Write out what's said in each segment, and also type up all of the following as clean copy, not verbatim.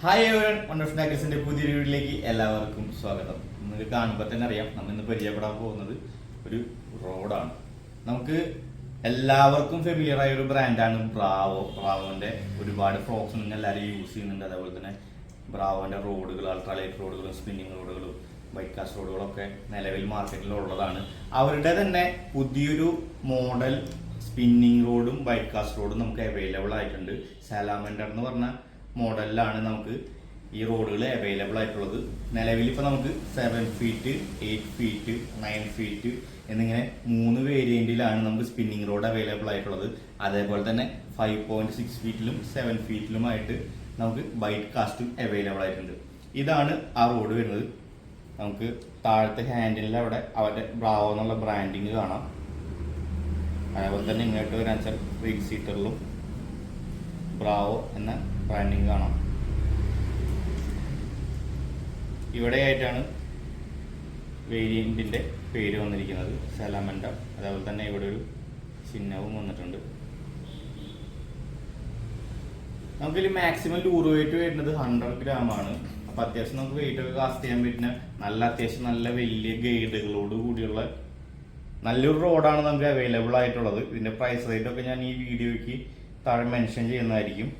Hi everyone, wonderful ടാക്കേഴ്സിന്റെ പുതിയൊരു വീഡിയോയിലേക്ക് എല്ലാവർക്കും സ്വാഗതം. നിങ്ങൾക്ക് കാണുമ്പോൾ തന്നെ അറിയാം, നമ്മൾ ഇന്ന് പരിചയപ്പെടാൻ പോകുന്നത് ഒരു റോഡാണ്. നമുക്ക് എല്ലാവർക്കും ഫെമിലിയർ ആയ ഒരു ബ്രാൻഡാണ് ബ്രാവോ. ബ്രാവോന്റെ ഒരുപാട് ഫ്രോക്സ് നിങ്ങൾ എല്ലാവരും യൂസ് ചെയ്യുന്നുണ്ട്. അതേപോലെ തന്നെ ബ്രാവോന്റെ റോഡുകൾ, അൾട്രാലൈറ്റ് റോഡുകളും സ്പിന്നിങ് റോഡുകളും ബൈക്ക് കാസ്റ്റ് റോഡുകളൊക്കെ നിലവിൽ മാർക്കറ്റിൽ ഉള്ളതാണ്. അവരുടെ തന്നെ പുതിയൊരു മോഡൽ സ്പിന്നിങ് റോഡും ബൈക്ക് കാസ്റ്റ് റോഡും നമുക്ക് അവൈലബിൾ ആയിട്ടുണ്ട്. സാലാമൻഡർ എന്ന് പറഞ്ഞ മോഡലിലാണ് നമുക്ക് ഈ റോഡുകൾ അവൈലബിൾ ആയിട്ടുള്ളത്. നിലവിൽ ഇപ്പോൾ നമുക്ക് 7 ഫീറ്റ്, 8 ഫീറ്റ്, 9 ഫീറ്റ് എന്നിങ്ങനെ 3 വേരിയന്റിലാണ് നമുക്ക് സ്പിന്നിങ് റോഡ് അവൈലബിൾ ആയിട്ടുള്ളത്. അതേപോലെ തന്നെ 5.6 ഫീറ്റിലും 7 ഫീറ്റിലുമായിട്ട് നമുക്ക് ബൈക്ക് കാസ്റ്റും അവൈലബിൾ ആയിട്ടുണ്ട്. ഇതാണ് ആ റോഡ് വരുന്നത്. നമുക്ക് താഴത്തെ ഹാൻഡിലിൽ അവിടെ അവരുടെ ബ്രാവോ എന്നുള്ള ബ്രാൻഡിങ് കാണാം. അതേപോലെ തന്നെ ഇങ്ങോട്ട് വരാൻ വെച്ചാൽ റീഡ് സീറ്ററിലും ബ്രാവോ എന്ന ബ്രാൻഡിങ് കാണാം. ഇവിടെയായിട്ടാണ് വേരിയന്റിന്റെ പേര് വന്നിരിക്കുന്നത്, സാലമൻഡർ. അതേപോലെ തന്നെ ഇവിടെ ഒരു ചിഹ്നവും വന്നിട്ടുണ്ട്. നമുക്കിതിൽ മാക്സിമം ലൂർ വെയിറ്റ് വരുന്നത് 100 ഗ്രാമാണ്. അപ്പൊ അത്യാവശ്യം നമുക്ക് വെയിറ്റ് ഒക്കെ കാസ്റ്റ് ചെയ്യാൻ പറ്റുന്ന അത്യാവശ്യം നല്ല വലിയ ഗൈഡുകളോട് കൂടിയുള്ള നല്ലൊരു റോഡാണ് നമുക്ക് അവൈലബിൾ ആയിട്ടുള്ളത്. ഇതിന്റെ പ്രൈസ് റേറ്റ് ഒക്കെ ഞാൻ ഈ വീഡിയോയ്ക്ക് താഴെ മെൻഷൻ ചെയ്യുന്നതായിരിക്കും.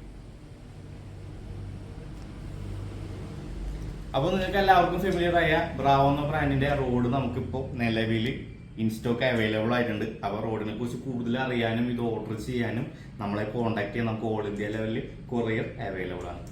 അപ്പോൾ നിങ്ങൾക്ക് എല്ലാവർക്കും ഫെമിലിയർ ആയ ബ്രാവോ എന്ന ബ്രാൻഡിന്റെ റോഡ് നമുക്കിപ്പോൾ നിലവിൽ ഇൻസ്റ്റോക്ക് അവൈലബിൾ ആയിട്ടുണ്ട്. അപ്പോൾ റോഡിനെ കുറിച്ച് കൂടുതൽ അറിയാനും ഇത് ഓർഡർ ചെയ്യാനും നമ്മളെ കോൺടാക്ട് ചെയ്യാൻ നമുക്ക് ഓൾ ഇന്ത്യ ലെവലിൽ കൊറിയർ അവൈലബിൾ ആണ്.